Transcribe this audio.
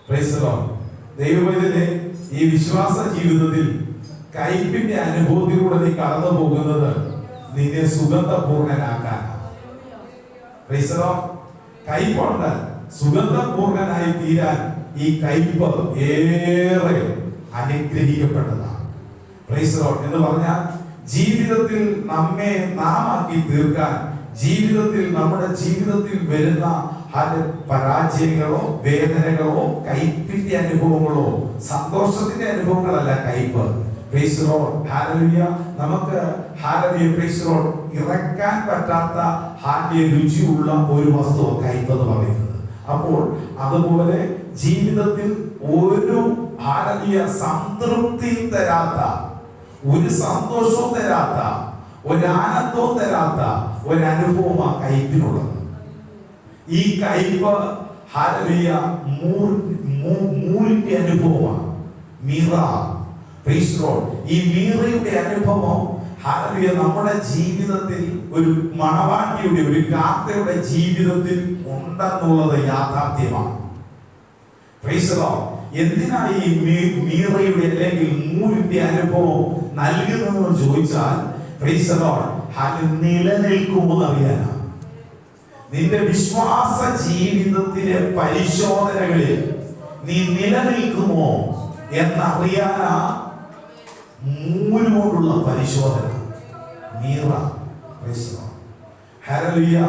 Price the Lord. ദൈവവേദനെ ഈ വിശ്വാസ ജീവിതത്തിൽ കയ്പിന്റെ അനുഭവത്തിലൂടെ നീ കടന്നു പോകുന്നത് നിന്നെ സുഗന്ധപൂർണനാക്കാനാണ്. Praise the lord. കയ്പുണ്ട്, സുഗന്ധപൂർണനായി തീരാൻ ഈ കയ്പ് ഏറെ അനുഗ്രഹിക്കപ്പെട്ടതാണ്. Price the Lord. എന്ന് പറഞ്ഞാൽ ജീവിതത്തിൽ നമ്മെ നാമാക്കി തീർക്കാൻ, ജീവിതത്തിൽ നമ്മുടെ ജീവിതത്തിൽ വരുന്ന പരാജയങ്ങളോ വേദനകളോ കയ്പിന്റെ അനുഭവങ്ങളോ സന്തോഷത്തിന്റെ അനുഭവങ്ങളല്ല കയ്പ്. Price the Lord. ഹല്ലേലൂയ. നമുക്ക് ഹല്ലേലൂയ പ്രൈസ് ദി ലോർഡ് ഇറക്കാൻ പറ്റാത്ത ഹല്ലേലൂയ രുചിയുള്ള ഒരു വസ്തു കയ്പ് എന്ന് പറയുന്നത്. അപ്പോൾ അതുപോലെ ജീവിതത്തിൽ ഒരു ഹല്ലേലൂയ സംതൃപ്തി തരാത്ത, ഒരു സന്തോഷവും തരാത്ത, ഒരു ആനന്ദവും തരാത്ത ഒരു അനുഭവമാണ് കയ്പിനുള്ളത്. ഈ കയ്പ് ഹല്ലേലൂയ മൂരിന്റെ അനുഭവമാണ്. മീറ. Praise the lord. ഈ മീറയുടെ അനുഭവം ഹല്ലേലൂയ നമ്മുടെ ജീവിതത്തിൽ ഒരു മണവാട്ടിയുടെ, ഒരു ഗാത്രയുടെ ജീവിതത്തിൽ ഉണ്ടെന്നുള്ളത് യാഥാർത്ഥ്യമാണ്. Price the Lord. എന്തിനാ ഈ മീറയുടെ അല്ലെങ്കിൽ മൂരിന്റെ അനുഭവം നൽകുന്നതെന്ന് ചോദിച്ചാൽ പ്രൈസ് ദി ലോർഡ് നിലനിൽക്കുമോ അറിയാനാണ്. നിന്റെ വിശ്വാസ ജീവിതത്തിലെ പരിശോധനകളിൽ നീ നിലനിൽക്കുമോ എന്നറിയാനാ മൂരിനോടുള്ള പരിശോധന. Meera. Praise the Lord. Hallelujah.